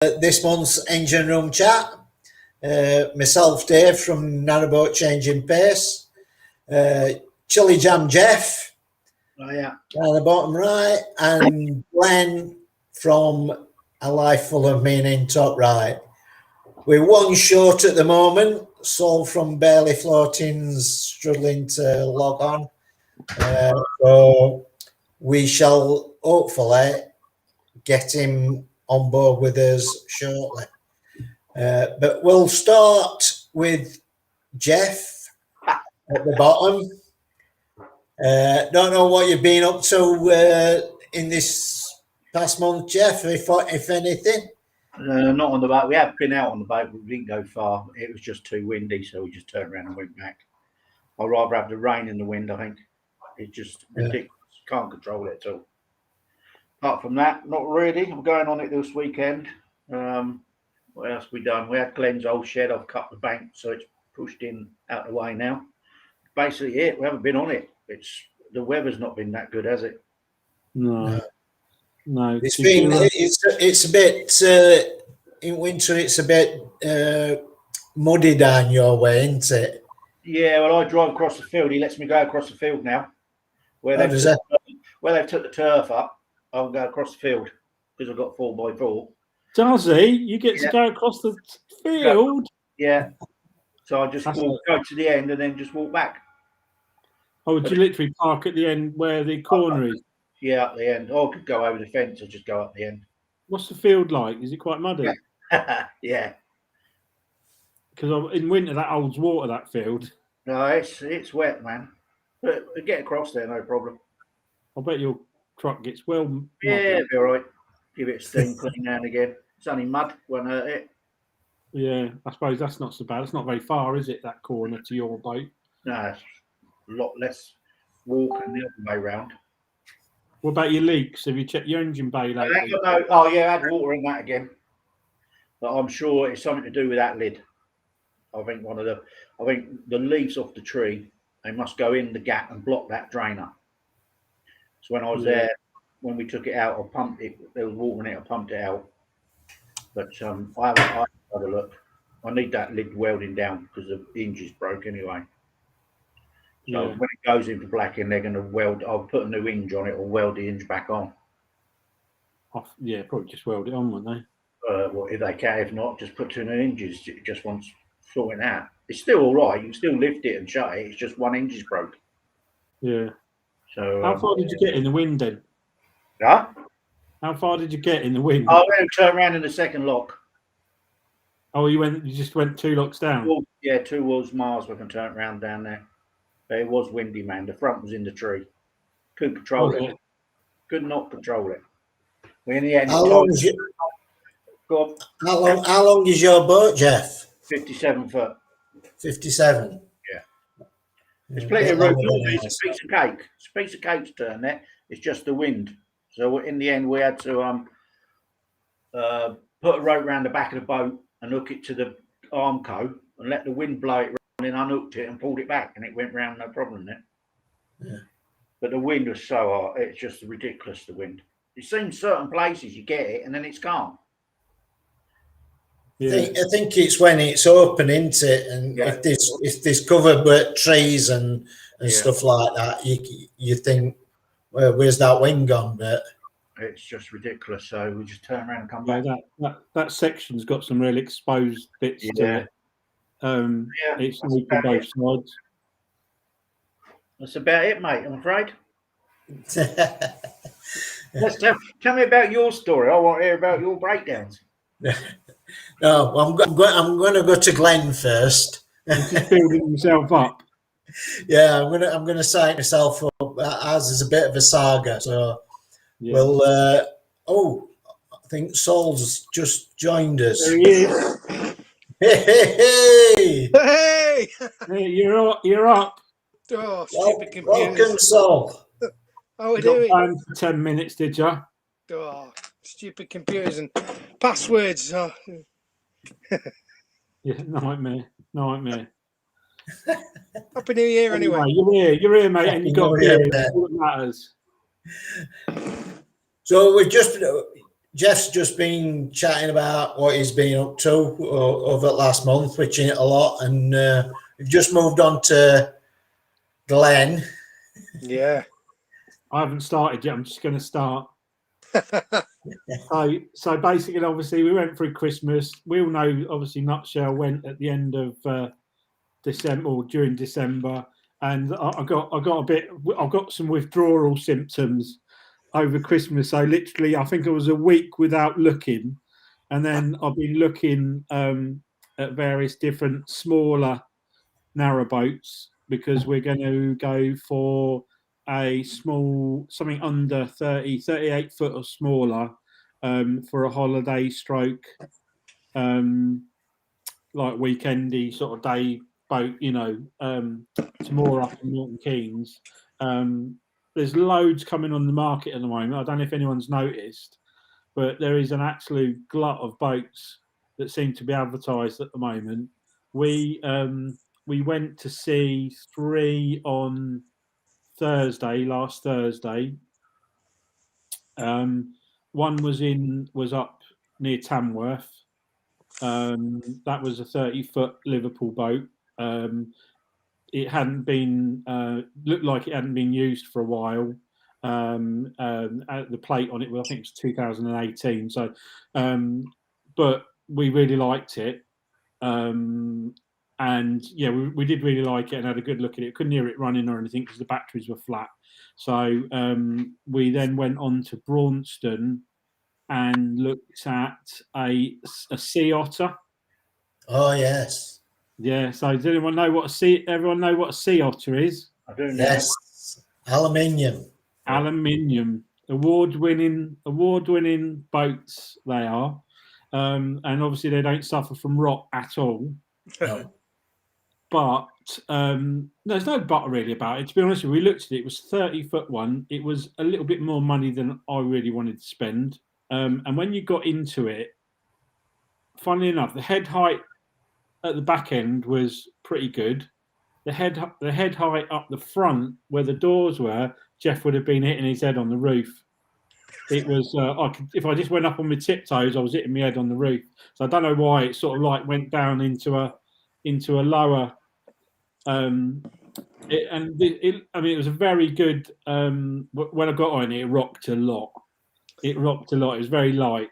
this month's engine room chat. Myself, Dave from Narrowboat Changing Pace. Chilli Jam Jeff. Oh, yeah. Down the bottom right. And Glenn from A Life Full of Meaning, top right. We're one short at the moment. Saul from Barley Floating's struggling to log on. So we shall hopefully get him on board with us shortly. But we'll start with Jeff at the bottom. Don't know what you've been up to in this past month, Jeff, if anything. Not on the boat. We have been out on the boat, but we didn't go far. It was just too windy, so we just turned around and went back. I'd rather have the rain than the wind, I think. It's just ridiculous. Can't control it at all. Apart from that, not really. I'm going on it this weekend. What else we done? We had Glenn's old shed. I've cut the bank, so it's pushed in out the way now. Basically it. We haven't been on it. The weather's not been that good, has it? No. It's a bit in winter. It's a bit muddy down your way, isn't it? Yeah. Well, I drive across the field. He lets me go across the field now. Where they've took the turf up, I'll go across the field because I've got 4x4. Does he? You get to go across the field? Yeah. So I just go to the end and then just walk back. Oh, would you literally park at the end where the corner is? Yeah, at the end. Or I could go over the fence or just go up the end. What's the field like? Is it quite muddy? Yeah. Because in winter that holds water, that field. No, it's wet, man. But we get across there, no problem. I bet your truck gets well muddy. Yeah, it'll be all right. Give it a steam clean now and again. It's only mud, won't hurt it. Yeah, I suppose that's not so bad. It's not very far, is it, that corner to your boat? No, it's a lot less walking the other way round. What about your leaks? Have you checked your engine bay lately? Oh, yeah, I had water in that again. But I'm sure it's something to do with that lid. I think the leaves off the tree, they must go in the gap and block that drainer. So when I was there, when we took it out, I pumped it. There was water in it. I pumped it out. But I haven't had a look. I need that lid welding down because the hinge is broke anyway. So when it goes into blacking, they're going to weld. I'll put a new hinge on it or weld the hinge back on. Yeah, probably just weld it on, won't they? Well, if they can. If not, just put 2 new hinges. It just wants sorting out. It's still all right. You can still lift it and shut it. It's just 1 hinge is broke. Yeah. So how far did you get in the wind then? Yeah. How far did you get in the wind? I went turn around in the second lock. Oh, you just went 2 locks down? Well, yeah, 2 wheels miles we can turn around down there. But it was windy, man. The front was in the tree. Couldn't control it. Could not control it. We in the end. How long is your boat, Jeff? 57 foot. 57. Yeah. There's plenty of room. It's a piece of cake. It's a piece of cake to turn there. It's just the wind. So in the end, we had to put a rope around the back of the boat and hook it to the armco and let the wind blow it round, and unhooked it and pulled it back, and it went round no problem then. Yeah. But the wind was so hot, it's just ridiculous, the wind. It seems certain places you get it and then it's calm. Yeah. I think it's when it's open, isn't it? And if there's covered with trees and stuff like that, you think, well, where's that wind gone? But it's just ridiculous. So we just turn around and come back. That section's got some real exposed bits to it. It's weak on both sides. That's about it, mate. I'm afraid. Tell me about your story. I want to hear about your breakdowns. No, I'm going to go to Glenn first. He's building himself up. Yeah, I'm going to sign myself up. Ours is a bit of a saga, so we'll. I think Saul's just joined us. There he is. Hey! Hey! You're up. Oh, stupid computers. Welcome, Saul. How are we doing? Got for 10 minutes, did you? Oh, stupid computers and passwords. Oh. Yeah, nightmare. Happy New Year, anyway. You're here, mate, and you got here. What matters. So we Jeff's just been chatting about what he's been up to over the last month, which ain't a lot, and we've just moved on to Glenn. Yeah. I haven't started yet. I'm just going to start. So basically, obviously, we went through Christmas. We all know, obviously, Nutshell went at the end of December or during December, and I got some withdrawal symptoms over Christmas. So literally, I think it was a week without looking, and then I've been looking at various different smaller narrowboats because we're going to go for a small, something under 38 foot or smaller for a holiday stroke, like weekendy sort of day boat, to moor up in Milton Keynes. There's loads coming on the market at the moment. I don't know if anyone's noticed, but there is an absolute glut of boats that seem to be advertised at the moment. We went to see 3 on last Thursday. One was up near Tamworth. That was a 30-foot Liverpool boat. It hadn't been looked like it hadn't been used for a while. The plate on it, well, I think it was 2018. So, but we really liked it. And yeah, we did really like it and had a good look at it. Couldn't hear it running or anything because the batteries were flat. So we then went on to Braunston and looked at a sea otter. Oh yes. Yeah. So does everyone know what a sea otter is? I do know. Yes. Aluminium. Aluminium. Award-winning boats they are. And obviously they don't suffer from rot at all. No. But there's no but really about it. To be honest with you, we looked at it. It was 30-foot one. It was a little bit more money than I really wanted to spend. And when you got into it, funnily enough, the head height at the back end was pretty good. The head height up the front, where the doors were, Jeff would have been hitting his head on the roof. It was if I just went up on my tiptoes, I was hitting my head on the roof. So I don't know why it sort of like went down into a lower. It was a very good. When I got on it, it rocked a lot. It was very light.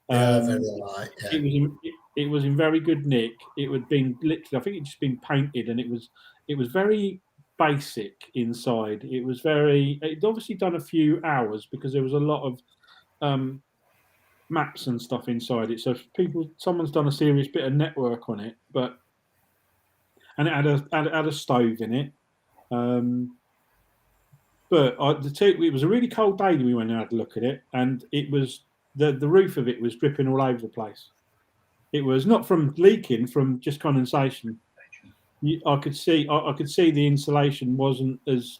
Very light. Yeah. It was in very good nick. It had been literally, I think it just been painted, and it was very basic inside. It'd obviously done a few hours because there was a lot of maps and stuff inside it. So someone's done a serious bit of network on it, and it had a stove in it. It was a really cold day when we went and had a look at it, and it was the roof of it was dripping all over the place. It was not from leaking, from just condensation. I could see the insulation wasn't as,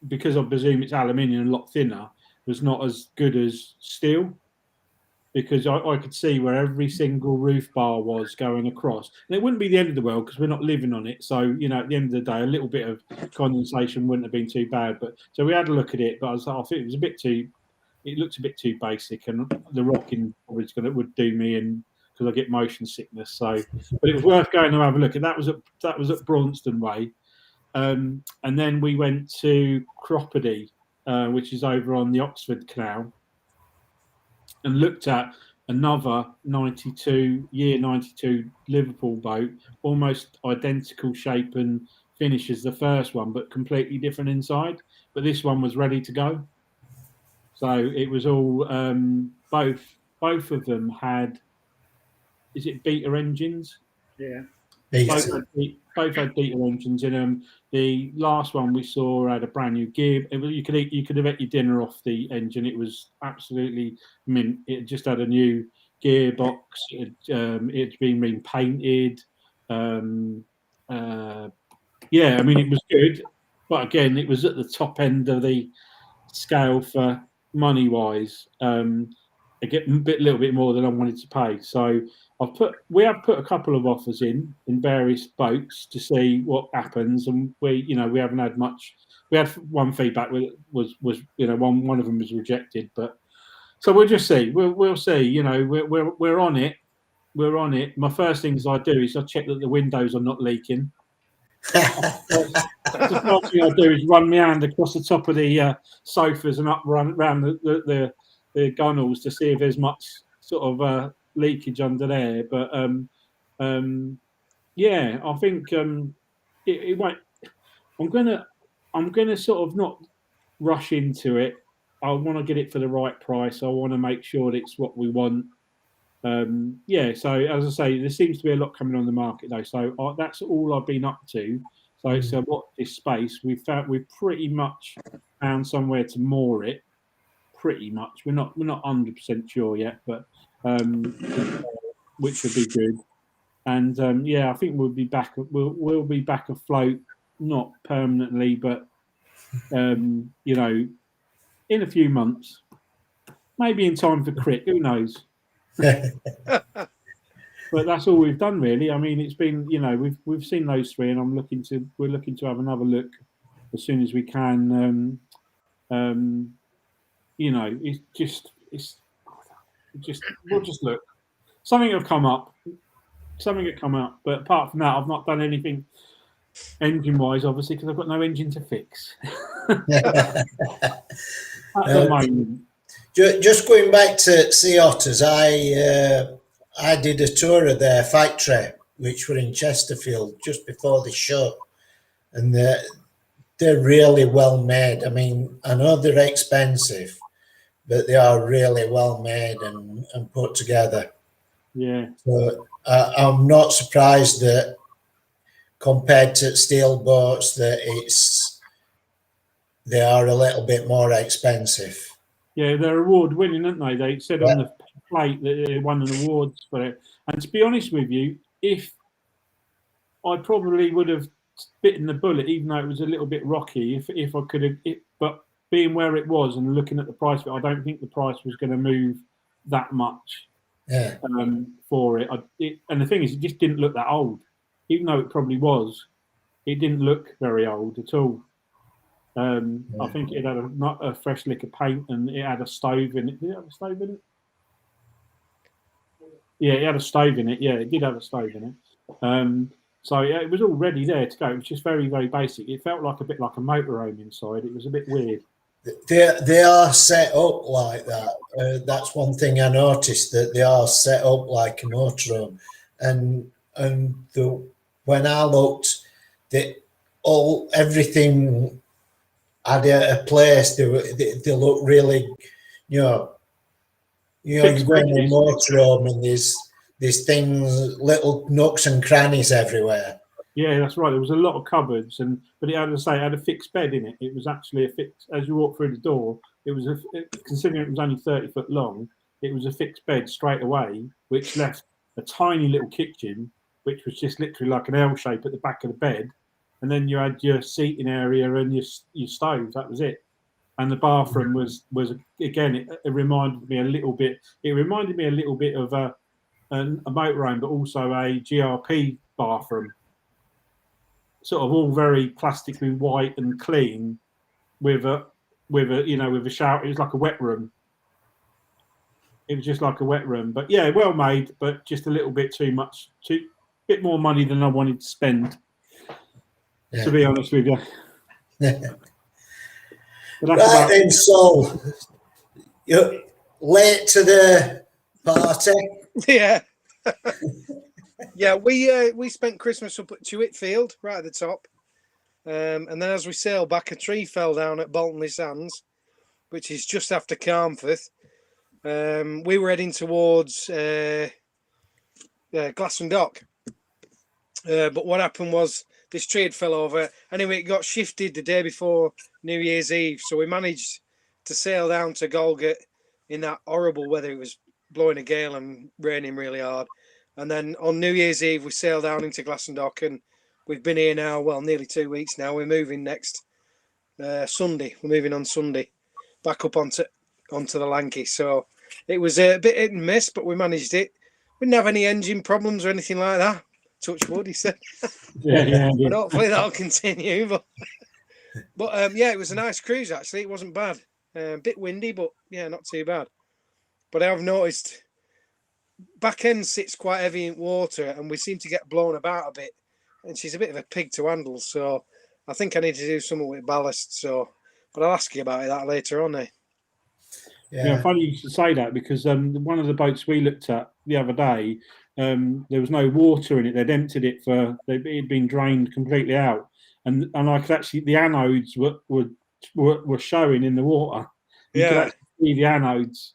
because I presume it's aluminium, a lot thinner, was not as good as steel. Because I could see where every single roof bar was going across. And it wouldn't be the end of the world because we're not living on it. So, at the end of the day, a little bit of condensation wouldn't have been too bad. So we had a look at it, but I think it looks a bit too basic, and the rocking would do me in because I get motion sickness. So, but it was worth going to have a look. And that was at Braunston Way. And then we went to Croppedy, which is over on the Oxford Canal, and looked at another 92 Liverpool boat, almost identical shape and finish as the first one, but completely different inside. But this one was ready to go. So it was all both of them had, is it beta engines? Yeah. Both had beta engines in them. The last one we saw had a brand new gear. You could have ate your dinner off the engine. It was absolutely mint. It just had a new gearbox. It's been repainted. It was good, but again, it was at the top end of the scale for money wise. I get a little bit more than I wanted to pay. So we have put a couple of offers in various boats to see what happens, and we haven't had much. We had one feedback was one of them was rejected, but So we'll just see. We'll see. You know, we're on it. We're on it. My first things I do is I check that the windows are not leaking. The first thing I do is run my hand across the top of the sofas and run around the gunnels to see if there's much sort of leakage under there. But yeah, I think it won't. I'm gonna sort of not rush into it. I want to get it for the right price. I want to make sure that it's what we want. Yeah, so as I say, there seems to be a lot coming on the market though. So that's all I've been up to. So it's watch this space. We've pretty much found somewhere to moor it. Pretty much. We're not 100% sure yet, but which would be good. And yeah, I think we'll be back. We'll be back afloat, not permanently, but you know, in a few months, maybe in time for crit. Who knows? But that's all we've done, really. I mean, it's been, you know, we've seen those three, and we're looking to have another look as soon as we can. You know, we'll just look. Something will come up. But apart from that, I've not done anything engine-wise, obviously, because I've got no engine to fix. At the moment. Just going back to Sea Otters, I did a tour of their factory, which were in Chesterfield just before the show, and they're really well made. I mean, I know they're expensive, but they are really well made and put together. Yeah. So I'm not surprised that compared to steel boats that they are a little bit more expensive. Yeah, they're award-winning, aren't they? They said on the plate that they won an awards for it. And to be honest with you, if I probably would have bitten the bullet, even though it was a little bit rocky, if I could have. But being where it was and looking at the price of it, I don't think the price was going to move that much. Yeah. For it. And the thing is, it just didn't look that old, even though it probably was. It didn't look very old at all. I think it had not a fresh lick of paint, and it had a stove in it. Did it have a stove in it? Yeah, it had a stove in it. Yeah, it did have a stove in it. So yeah, it was all ready there to go. It was just very, very basic. It felt like a bit like a motorhome inside. It was a bit weird. They are set up like that. That's one thing I noticed, that they are set up like a motorhome. And when I looked, everything had a place. They look really, you go in a motorhome and there's things, little nooks and crannies everywhere. Yeah, that's right. There was a lot of cupboards, but it had a fixed bed in it. It was actually a fixed. As you walk through the door, it was considering it was only 30 foot long. It was a fixed bed straight away, which left a tiny little kitchen, which was just literally like an L shape at the back of the bed, and then you had your seating area and your stove. That was it. And the bathroom was again. It reminded me a little bit. It reminded me a little bit of a motorhome, but also a GRP bathroom. Sort of all very plastically white and clean, with a shower. It was like a wet room. It was just like a wet room, but yeah, well made, but just a little bit too much, bit more money than I wanted to spend. Yeah. To be honest with you. Right then, Saul, you're late to the party. Yeah. Yeah, we spent Christmas up at Chewitfield, right at the top. And then as we sailed back, a tree fell down at Boltonley Sands, which is just after Carnforth. We were heading towards Glasson Dock. But what happened was this tree had fell over. Anyway, it got shifted the day before New Year's Eve. So we managed to sail down to Golgate in that horrible weather. It was blowing a gale and raining really hard. And then on New Year's Eve, we sailed down into Glasson Dock, and we've been here now, nearly 2 weeks now. We're moving next Sunday. We're moving on Sunday back up onto the Lanky. So it was a bit hit and miss, but we managed it. We didn't have any engine problems or anything like that. Touch wood, he said. Yeah. And hopefully that'll continue. But yeah, it was a nice cruise, actually. It wasn't bad. A bit windy, but yeah, not too bad. But I have noticed back end sits quite heavy in water, and we seem to get blown about a bit. And she's a bit of a pig to handle, so I think I need to do something with ballast. So, but I'll ask you about that later on. Yeah, funny you should say that, because one of the boats we looked at the other day, there was no water in it. They'd emptied it it had been drained completely out, and I could actually, the anodes were showing in the water. You could actually see the anodes,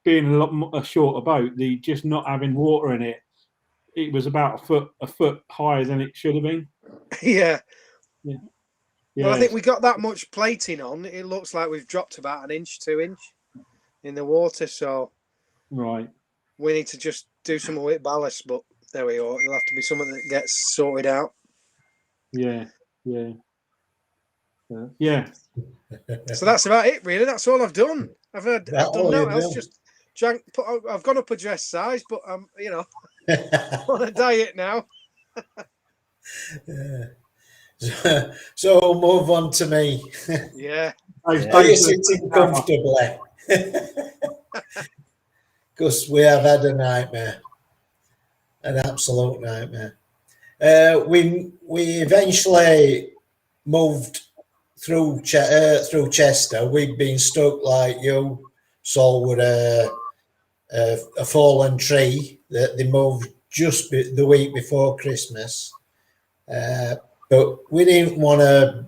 being a shorter boat, the just not having water in it. It was about a foot higher than it should have been. Yeah. Yeah. Well, I think we got that much plating on. It looks like we've dropped about 1 inch, 2 inch in the water. So right, we need to just do something with ballast. But there we go. It'll have to be something that gets sorted out. Yeah. So that's about it, really. That's all I've done. I've done nothing else. Just I've gone up a dress size, but I'm, on a diet now. So we'll move on to me. Yeah. Are you sitting comfortably? Because we have had a nightmare, an absolute nightmare. We eventually moved through Chester. We'd been stuck like you, Saul, with a fallen tree that they moved just the week before Christmas. But we didn't want to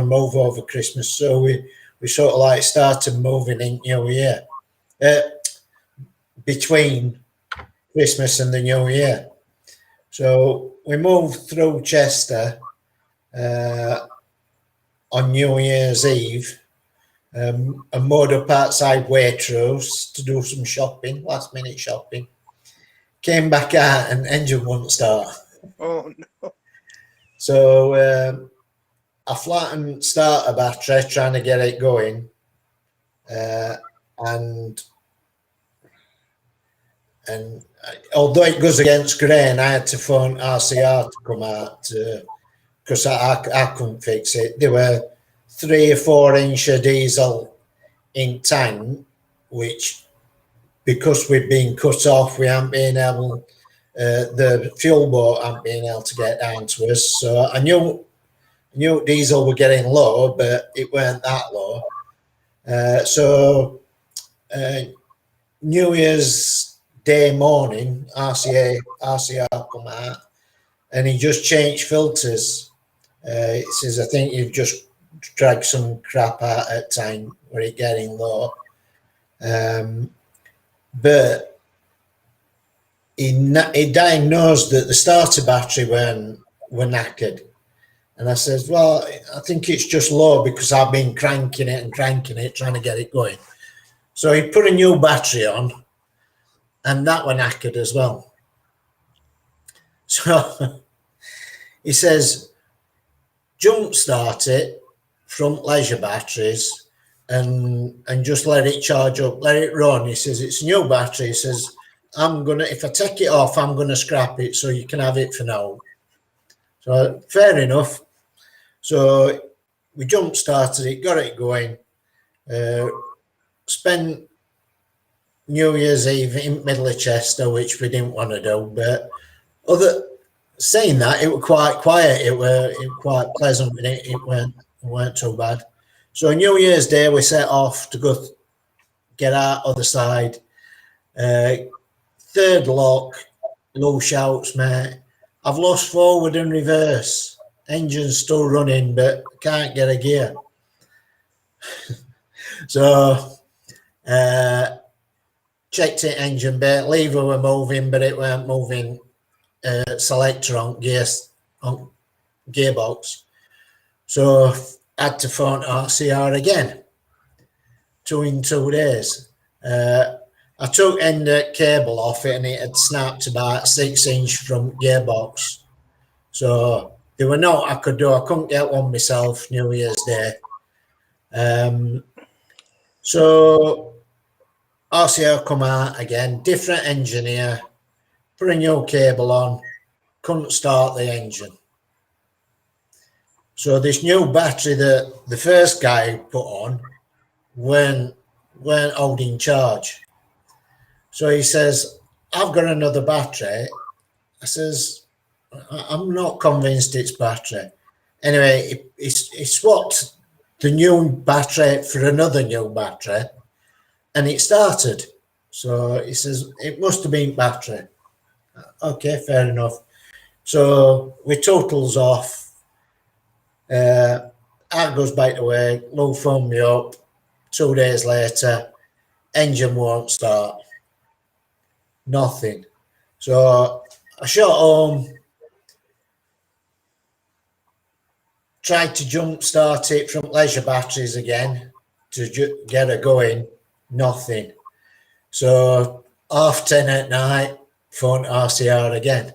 move over Christmas, so we sort of like started moving in New Year, between Christmas and the New Year. So we moved through Chester on New Year's Eve, and moored up outside Waitrose to do some shopping, last minute shopping. Came back out and engine wouldn't start. Oh no. So I flattened starter battery trying to get it going, and although it goes against grain, I had to phone RCR to come out because I couldn't fix it. There were 3 or 4 inch of diesel in tank, which, because we'd been cut off, we haven't been able. The fuel boat hadn't been able to get down to us, so I knew diesel were getting low, but it weren't that low. So New Year's Day morning, RCR come out, and he just changed filters. He says, "I think you've just dragged some crap out at time where it's getting low." But he diagnosed that the starter battery were knackered. And I says, "Well, I think it's just low because I've been cranking it, trying to get it going." So he put a new battery on, and that were knackered as well. So he says, "Jump start it, front leisure batteries, and just let it charge up, let it run." He says, "It's a new battery." He says, if I take it off, I'm gonna scrap it, so you can have it for now." So fair enough. So we jump started it, got it going, spent New Year's Eve in middle of Chester, which we didn't want to do, but saying that, it was quite quiet. It was quite pleasant. It weren't too bad. So New Year's Day, we set off to go get out other side. Third lock, low shouts, "Mate, I've lost forward and reverse. Engine's still running, but can't get a gear." So checked it, engine bay, lever were moving, but it weren't moving selector on gearbox. So had to phone RCR again. 2 days. I took end cable off it, and it had snapped about 6 inch from gearbox. So there were no I could do. I couldn't get one myself New Year's Day. So RCR come out again, different engineer, put a new cable on, couldn't start the engine. So this new battery that the first guy put on weren't weren't holding charge. So he says, I've got another battery. I says, I'm not convinced it's battery. Anyway, he swapped the new battery for another new battery, and it started. So he says, it must have been battery. Okay, fair enough. So we totals off. I goes back to work. Lou phoned me up. 2 days later, engine won't start. Nothing. So I shot home, tried to jump start it from leisure batteries again to get her going. Nothing. So 10:30 at night, phone to RCR again.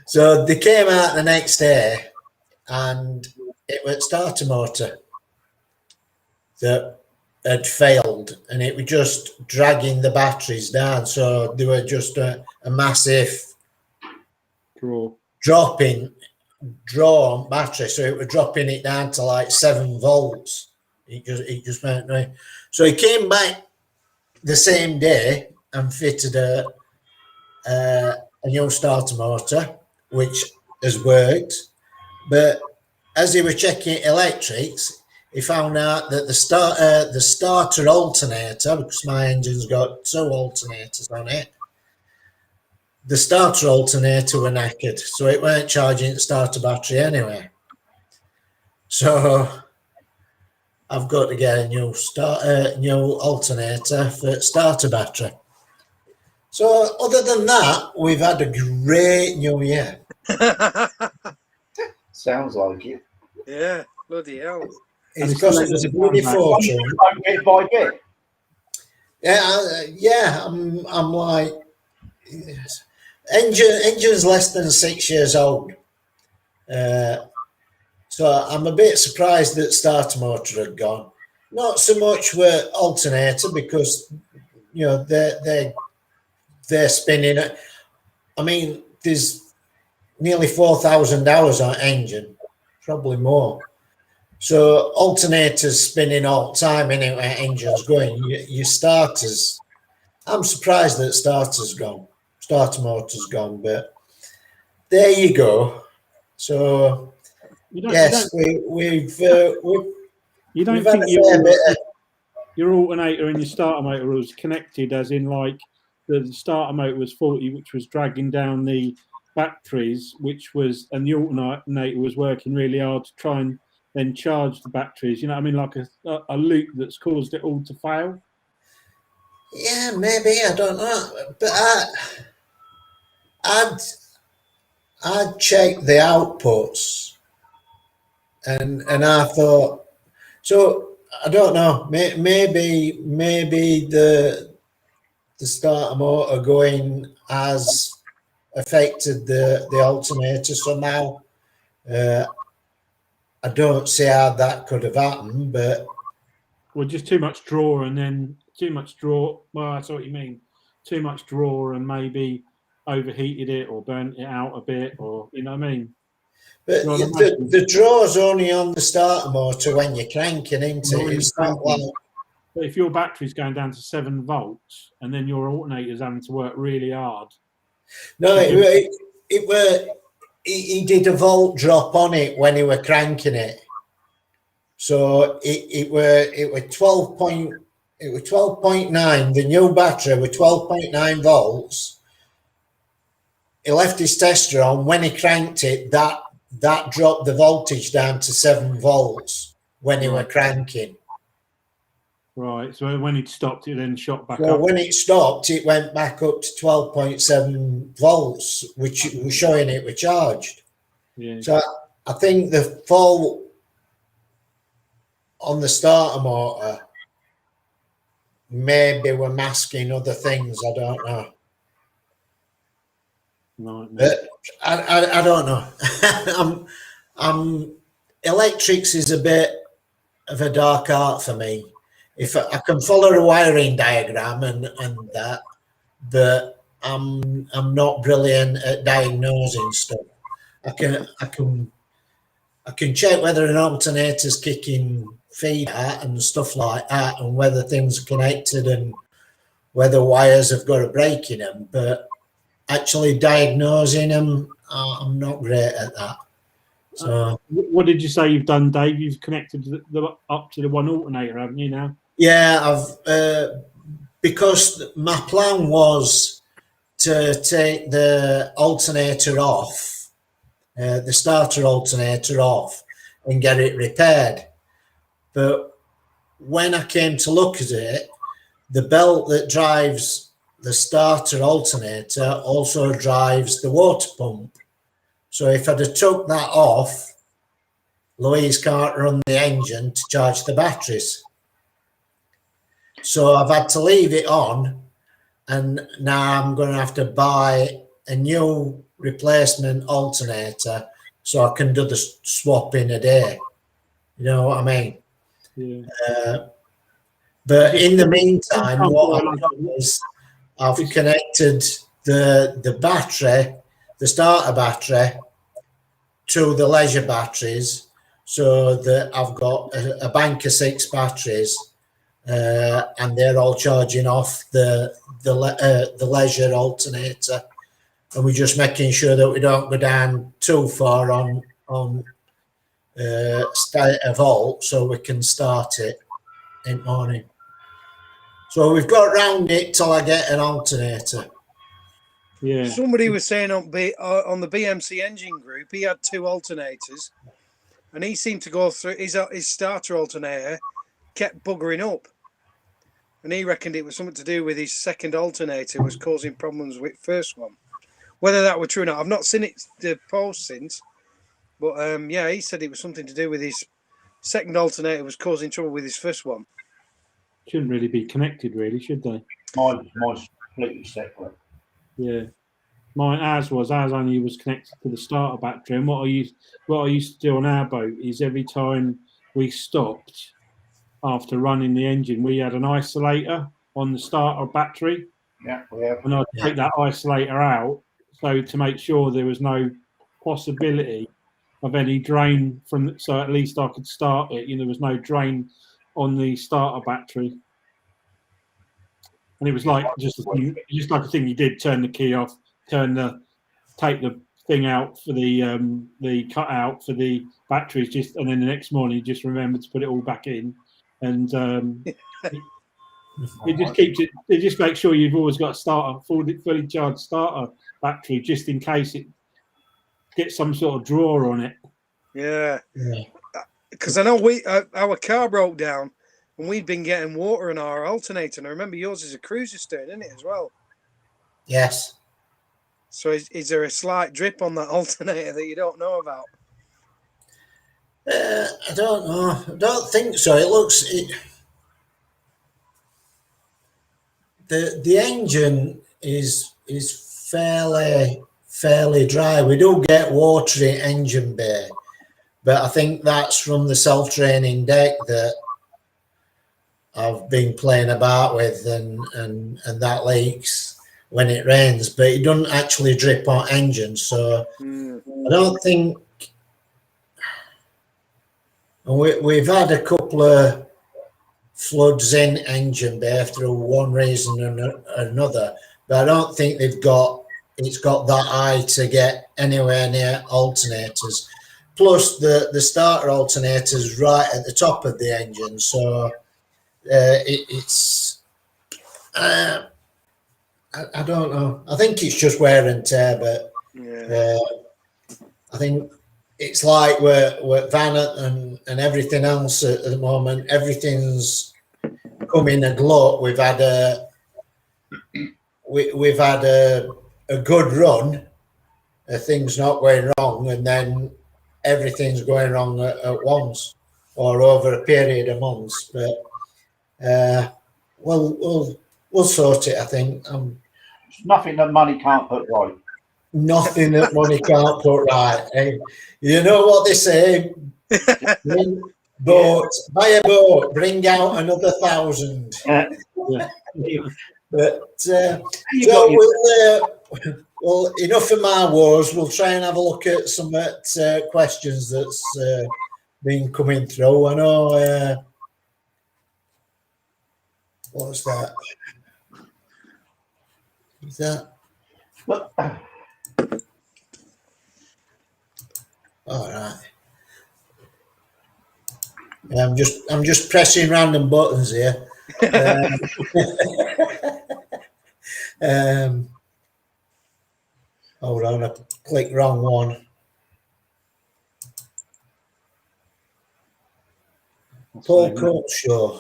So they came out the next day, and it was starter motor that had failed, and it was just dragging the batteries down. So they were just a massive draw on battery. So it was dropping it down to like 7 volts. It just went right. So he came back the same day and fitted a new starter motor, which has worked. But as he was checking electrics, he found out that the starter alternator, because my engine's got 2 alternators on it, the starter alternator were knackered, so it weren't charging the starter battery anyway. So I've got to get a new alternator for starter battery. So other than that, we've had a great new year. Sounds like it. Yeah, bloody hell. It's cost us a bloody fortune. Bit by bit. Yeah, I'm like, engine's less than 6 years old. So I'm a bit surprised that starter motor had gone. Not so much with alternator, because you know they're spinning it. I mean, there's nearly 4,000 hours on engine, probably more. So alternators spinning all the time anyway, engine's going. Your starters, I'm surprised that starter motor's gone, but there you go. So yes, we've don't had think a fair bit of, your alternator and your starter motor was connected, as in like the starter motor was faulty, which was dragging down the batteries, and the alternator was working really hard to try and then charge the batteries. You know what I mean? Like a loop that's caused it all to fail. yeah, maybe, I don't know, but I'd check the outputs, and I thought, so I don't know, maybe the starter motor going has affected the alternator somehow. I don't see how that could have happened, but just too much draw, and then too much draw. Well, that's what you mean. Too much draw, and maybe overheated it or burnt it out a bit, or you know what I mean. But the draw's only on the starter motor when you're cranking into it. It's not like. But if your battery's going down to 7 volts, and then your alternator's having to work really hard. No, he did a volt drop on it when he were cranking it. So it were 12.9. The new battery were 12.9 volts. He left his tester on. When he cranked it, that dropped the voltage down to 7 volts when he were cranking. Right. So when it stopped, it then shot back up. Well, when it stopped, it went back up to 12.7 volts, which was showing it was charged. Yeah. So I think the fault on the starter motor maybe were masking other things. I don't know. Right. But I don't know. Electrics is a bit of a dark art for me. If I can follow a wiring diagram and that, but I'm not brilliant at diagnosing stuff. I can check whether an alternator's kicking feed at and stuff like that, and whether things are connected and whether wires have got a break in them. But actually diagnosing them, I'm not great at that. So what did you say you've done, Dave? You've connected up to the one alternator, haven't you now? yeah, I've because my plan was to take the alternator off, the starter alternator off, and get it repaired. But when I came to look at it, the belt that drives the starter alternator also drives the water pump. So if I'd have took that off, Louise can't run the engine to charge the batteries. So I've had to leave it on, and now I'm going to have to buy a new replacement alternator so I can do the swap in a day. You know what I mean? Yeah. But in the meantime, what I've done is I've connected the battery, the starter battery, to the leisure batteries, so that I've got a bank of 6 batteries, and they're all charging off the leisure alternator, and we're just making sure that we don't go down too far on state of halt, so we can start it in the morning. So we've got round it till I get an alternator. Yeah. Somebody was saying on the BMC engine group, he had 2 alternators, and he seemed to go through his starter alternator kept buggering up, and he reckoned it was something to do with his second alternator was causing problems with first one. Whether that were true or not, I've not seen the post since, but yeah, he said it was something to do with his second alternator was causing trouble with his first one. Shouldn't really be connected, really, should they? Mine's completely separate. Yeah, ours only was connected to the starter battery. And what I used to do on our boat is every time we stopped after running the engine, we had an isolator on the starter battery. Yeah, we have. And I'd take that isolator out, so to make sure there was no possibility of any drain so at least I could start it. There was no drain on the starter battery. And it was like just like a thing you did: turn the key off, take the thing out for the cutout for the batteries, and then the next morning you just remember to put it all back in, and it just keeps it. It just makes sure you've always got a fully charged starter battery, just in case it gets some sort of draw on it. Yeah, because I know our car broke down. And we'd been getting water in our alternator. And I remember yours is a cruiser stern, isn't it, as well? Yes. So is there a slight drip on that alternator that you don't know about? I don't know. I don't think so. The engine is fairly dry. We do get watery engine bay, but I think that's from the self-draining deck that I've been playing about with, and that leaks when it rains, but it doesn't actually drip on engine. So I don't think. We've had a couple of floods in engine bay through one reason or another, but I don't think it's got that high to get anywhere near alternators. Plus the starter alternator's right at the top of the engine, so it's I don't know. I think it's just wear and tear, but I think it's like we're Vanet and everything else at the moment. Everything's coming a glut. We've had a good run. Things not going wrong, and then everything's going wrong at once or over a period of months. But we'll sort it, I think. It's nothing that money can't put right. Nothing that money can't put right. You know what they say? Buy a boat, bring out another 1,000. But well, enough of my woes. We'll try and have a look at some questions that's been coming through. I know. What's that? Is that? All right. I'm just pressing random buttons here. Hold on, I clicked wrong one. Paul Court Show.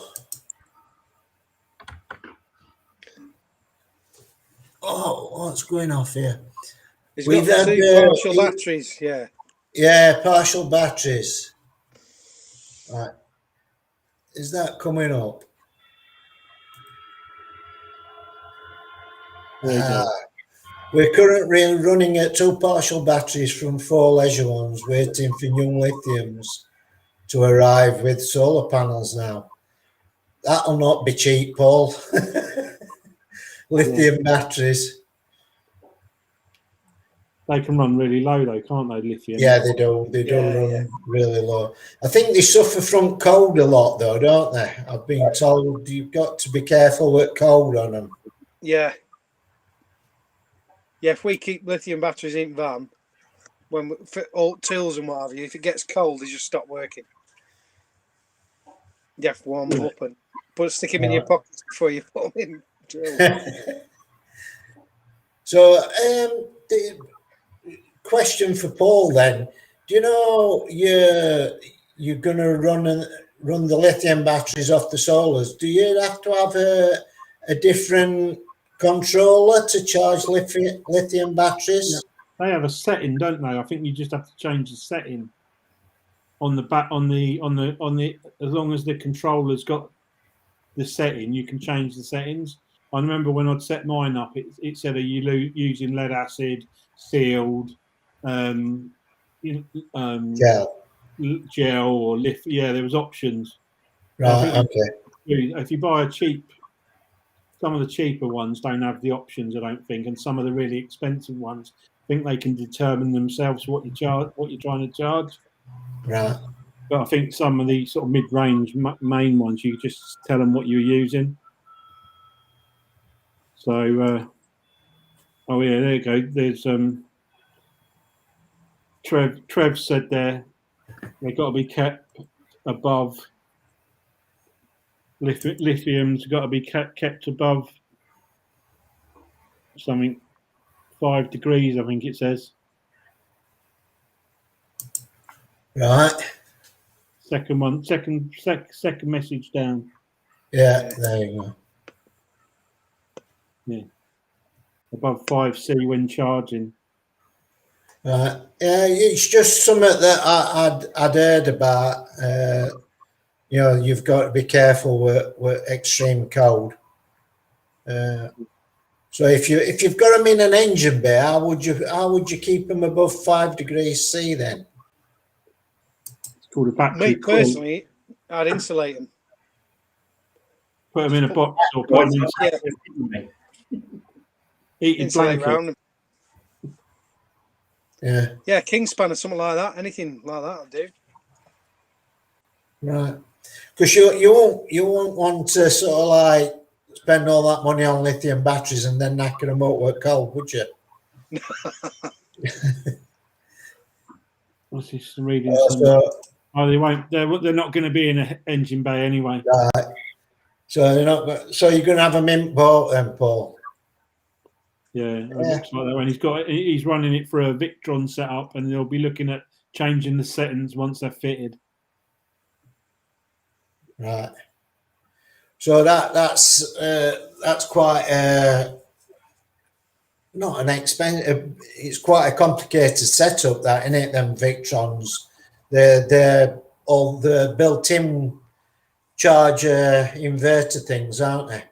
Oh, what's going off here? He's got two partial batteries, yeah. Yeah, partial batteries. Right. Is that coming up? We're currently running at 2 partial batteries from 4 leisure ones, waiting for new lithiums to arrive with solar panels now. That'll not be cheap, Paul. Lithium batteries. They can run really low though, can't they, lithium? Yeah, they do. They do run really low. I think they suffer from cold a lot though, don't they? I've been told you've got to be careful with cold on them. Yeah. Yeah, if we keep lithium batteries in van, when for all tools and what have you, if it gets cold, they just stop working. You have to warm them up and stick them in your pockets before you put them in. So, the question for Paul then: do you know you're going to run the lithium batteries off the solars? Do you have to have a different controller to charge lithium batteries? Yeah. They have a setting, don't they? I think you just have to change the setting on the as long as the controller's got the setting, you can change the settings. I remember when I'd set mine up, it said, are you using lead acid, sealed, gel or lift? Yeah, there was options. Right, okay. If you buy some of the cheaper ones don't have the options, I don't think, and some of the really expensive ones, I think they can determine themselves what you're trying to charge. Right. But I think some of the sort of mid-range main ones, you just tell them what you're using. So, oh yeah, there you go. There's Trev said there they've got to be kept above. Lithium's got to be kept above something 5 degrees, I think it says. Right. Second message down. Yeah, there you go. Yeah. Above 5C when charging. Right. Yeah, it's just something that I'd heard about. You've got to be careful with extreme cold. So if you've got them in an engine bay, how would you keep them above 5 degrees C then? It's called a battery. Me personally, I'd insulate them. Put them in a box or put them in heated blanket. Yeah, Kingspan or something like that. Anything like that, I'll do. Right, because you won't want to sort of like spend all that money on lithium batteries and then knacking them up with cold, would you? What's this reading? They won't. They're not going to be in an engine bay anyway. Right. So they're not. So you're going to have them import then, Paul? Yeah, it looks like that. When he's running it for a Victron setup, and they'll be looking at changing the settings once they're fitted. Right. So that's quite not an expensive. It's quite a complicated setup, that, isn't it? Them Victrons, they're all the built-in charger inverter things, aren't they?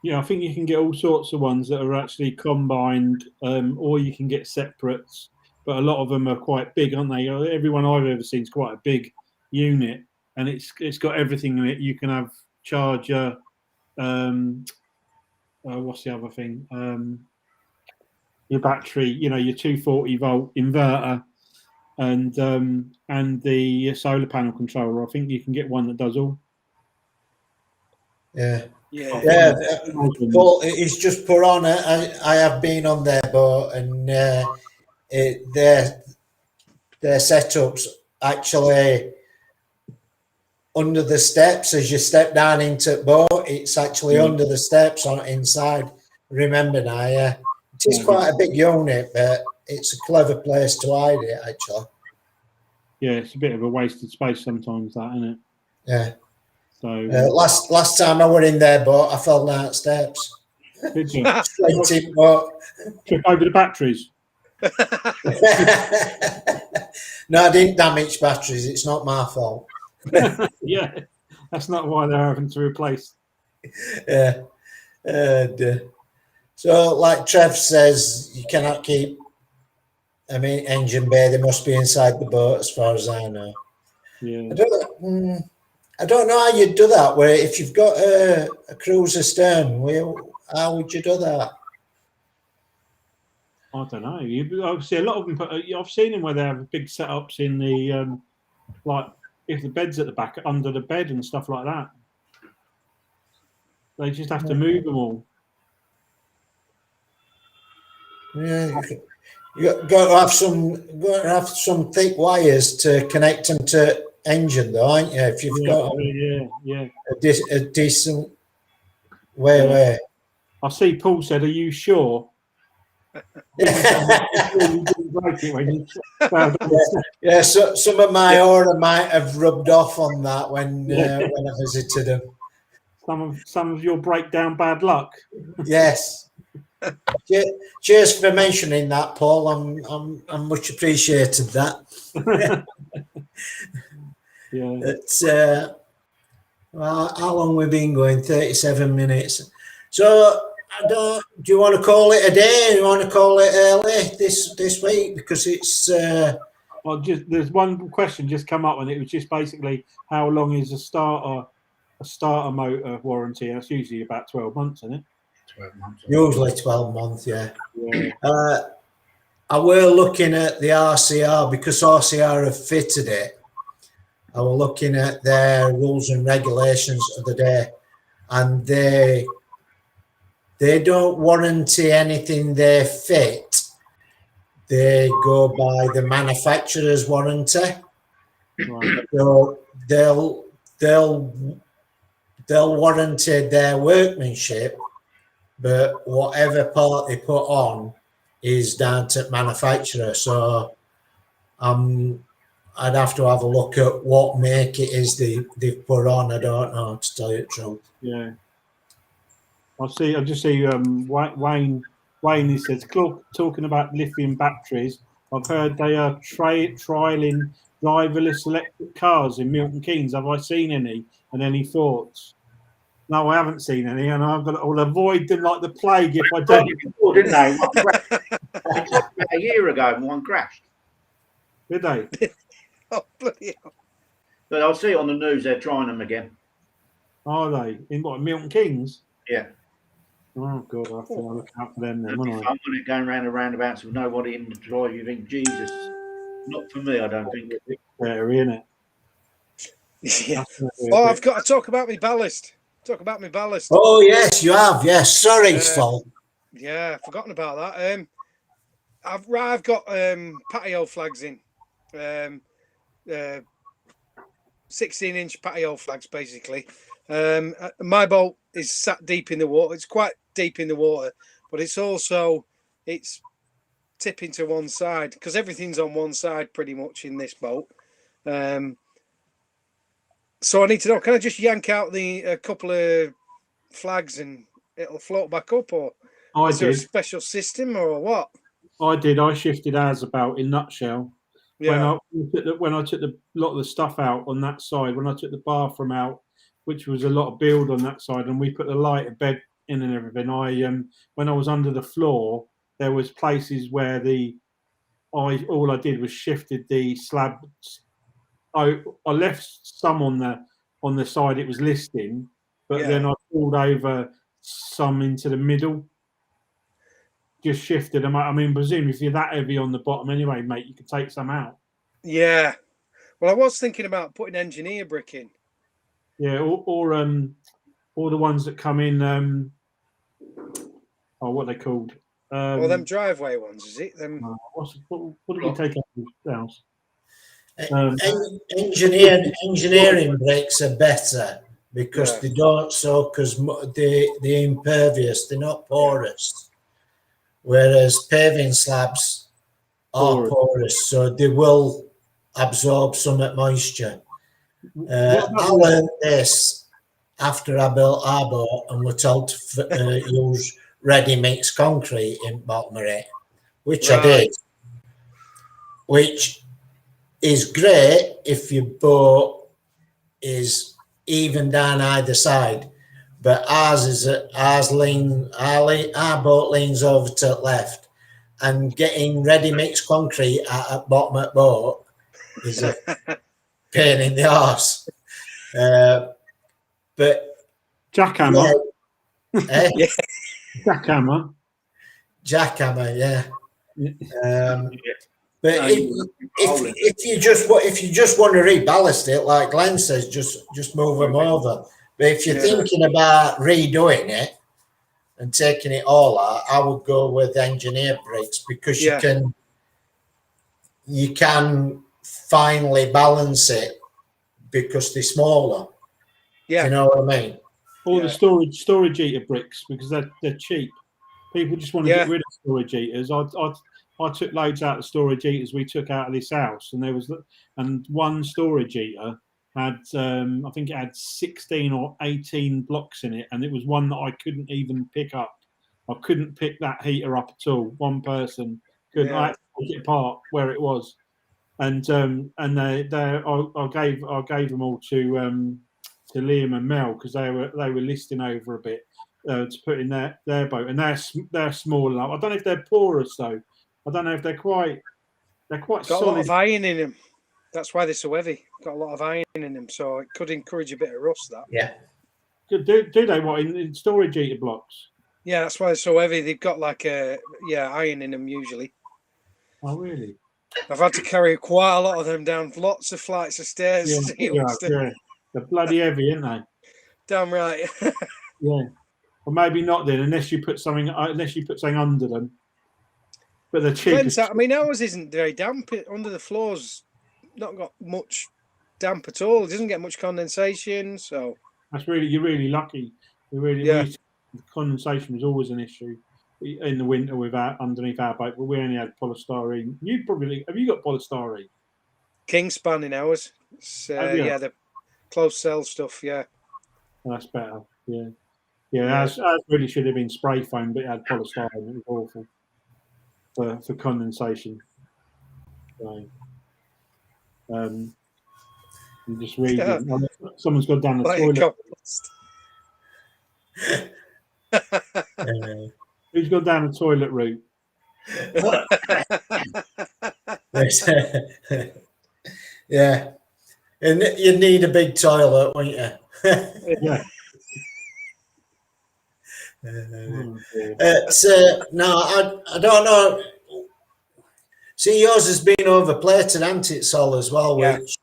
Yeah, I think you can get all sorts of ones that are actually combined, or you can get separates. But a lot of them are quite big, aren't they? Everyone I've ever seen is quite a big unit, and it's got everything in it. You can have charger. What's the other thing? Your battery. Your 240 volt inverter. and the solar panel controller. I think you can get one that does all. Yeah. Yeah. Paul, it's just put on. I have been on their boat, and their setups actually under the steps. As you step down into the boat, it's actually under the steps on inside. Remember now, yeah. It is quite a big unit, but it's a clever place to hide it, actually. Yeah, it's a bit of a wasted space sometimes, that, isn't it? Yeah. So last time I were in their boat, I fell down steps. did you Straight in boat. trip over the batteries? No, I didn't damage batteries. It's not my fault. Yeah, that's not why they're having to replace. Yeah. So, like Trev says, you cannot keep. I mean, engine bay. They must be inside the boat, as far as I know. Yeah. I don't know how you'd do that. Where if you've got a cruiser stern, how would you do that? I don't know. I see a lot of them. I've seen them where they have big setups in the like if the bed's at the back, under the bed and stuff like that. They just have to move them all. Yeah, you got to have some thick wires to connect them to engine, though, aren't you? If you've got a decent way. I see Paul said, "Are you sure?" Yeah, so some of my aura might have rubbed off on that when I visited them. Some of your breakdown bad luck. Yes. Cheers for mentioning that, Paul. I'm much appreciated that. Yeah. It's well, how long we've been going? 37 minutes. So do you want to call it a day? Do you want to call it early this week? Because it's well, there's one question just come up, and it was just basically how long is a starter motor warranty? That's usually about 12 months, isn't it? 12 months. Usually 12 months, yeah. I were looking at the RCR because RCR have fitted it. I were looking at their rules and regulations of the day, and they don't warranty anything they fit. They go by the manufacturer's warranty. Right. So they'll warranty their workmanship, but whatever part they put on is down to manufacturer. So I'd have to have a look at what make it is they've put on. I don't know, to tell you the truth. Yeah. I just see Wayne. He says, talking about lithium batteries, I've heard they are trialing driverless electric cars in Milton Keynes. Have I seen any? And any thoughts? No, I haven't seen any, and I'll avoid them like the plague if I don't. Before, didn't they? About a year ago, one crashed. Did they? Oh, bloody hell. But I'll see it on the news. They're trying them again. Are they in what, Milton Keynes? Yeah. Oh God, I have to look out for them then. It'll be fun when it going round the roundabouts with nobody in the drive. You think, Jesus, not for me. I don't think. Better, isn't it? Yeah. Oh, I've got to talk about my ballast. Oh yes, you have. Yes, sorry, Saul. Yeah, I've forgotten about that. I've got patio flags in, 16-inch patio flags basically. My boat is sat deep in the water. It's quite deep in the water, but it's tipping to one side because everything's on one side pretty much in this boat. So I need to know, can I just yank out a couple of flags and it'll float back up, or is there a special system or what? I did. I shifted ours about in nutshell. Yeah. When I took the lot of the stuff out on that side, when I took the bathroom out, which was a lot of build on that side, and we put the lighter bed in and everything. When I was under the floor, there was places where all I did was shifted the slab. I left some on the side it was listing, but then I pulled over some into the middle. Just shifted them out. I mean, presume if you're that heavy on the bottom anyway, mate, you could take some out. Yeah. Well, I was thinking about putting engineer brick in. Yeah, or the ones that come in. What are they called? Or them driveway ones, is it? Them. What did we take out of the house? Engineering bricks are better because they don't soak as much. They're impervious. They're not porous. Whereas paving slabs are porous, so they will absorb some moisture. I learned this after I built our boat and were told to use ready mix concrete in bottom of it, which I did, which is great if your boat is even down either side, but our boat leans over to the left, and getting ready mix concrete at bottom of the boat is a pain in the arse. But jackhammer, yeah. Jackhammer, yeah. But if you just want to reballast it, like Glenn says, just move them over. But if you're thinking about redoing it and taking it all out, I would go with engineer bricks because you can finally balance it because they're smaller. Yeah, you know what I mean. Or the storage eater bricks because they're cheap. People just want to get rid of storage eaters. I took loads out of storage eaters we took out of this house, and one storage eater had I think it had 16 or 18 blocks in it, and it was one that I couldn't even pick up. I couldn't pick that heater up at all. One person couldn't. I had to take it apart where it was, and I gave them all to Liam and Mel because they were listing over a bit to put in their boat, and they're small enough. I don't know if they're porous though. I don't know if they're quite got solid. a lot of iron in them. That's why they're so heavy. Got a lot of iron in them, so it could encourage a bit of rust. That Do they what in storage eater blocks? Yeah, that's why they're so heavy. They've got like iron in them usually. Oh really? I've had to carry quite a lot of them down lots of flights of stairs. Yeah. They're bloody heavy, aren't they? Damn right. Yeah. Or maybe not then, unless you put something under them. But they're cheap. I mean, ours isn't very damp. Under the floor's not got much damp at all. It doesn't get much condensation, so you're really lucky. The condensation was always an issue in the winter underneath our boat, but we only had polystyrene. Have you got polystyrene? Kingspan in ours. The closed cell stuff. Yeah, that's better. Yeah. Ours really should have been spray foam, but it had polystyrene. It was awful for condensation. So, I'm just reading. Someone's gone down the toilet. Who's gone down the toilet route? Yeah, and you need a big toilet, won't you? Yeah. No, I don't know. See, yours has been overplated, hasn't it, Saul, as well, which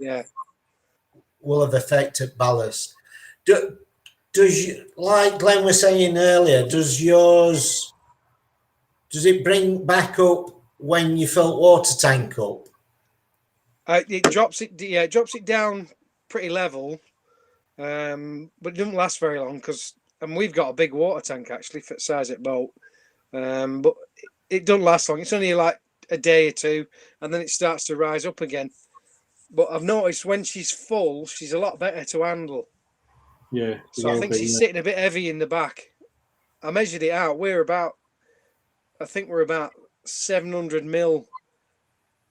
will have affected ballast. Does like Glenn was saying earlier, does it bring back up when you fill water tank up? It drops it down pretty level, but it doesn't last very long because we've got a big water tank actually for the size of the boat, but it doesn't last long. It's only like a day or two, and then it starts to rise up again. But I've noticed when she's full, she's a lot better to handle. Yeah. So I think she's sitting a bit heavy in the back. I measured it out. I think we're about 700 mil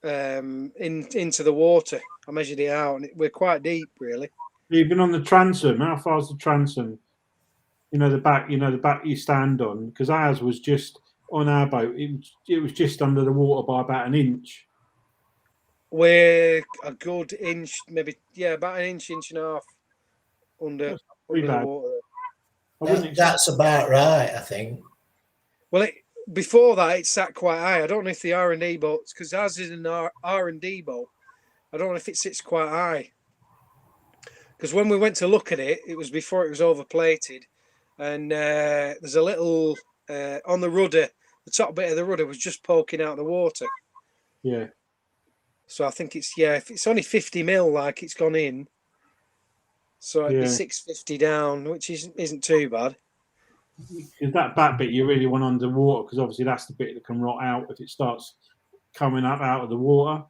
into the water. I measured it out, and we're quite deep, really. Even on the transom, how far is the transom? The back you stand on, because ours was just on our boat. It was just under the water by about an inch. We're a good inch, maybe about an inch and a half under the water. That's about right, I think. Well, before that, it sat quite high. I don't know if the R&D boats, because ours is an R&D boat, I don't know if it sits quite high. Because when we went to look at it, it was before it was overplated. And there's a little, on the rudder, the top bit of the rudder was just poking out the water. Yeah. So I think it's, if it's only 50 mil, like it's gone in. So it'd be 650 down, which isn't too bad. Because that back bit you really want underwater, because obviously that's the bit that can rot out if it starts coming up out of the water.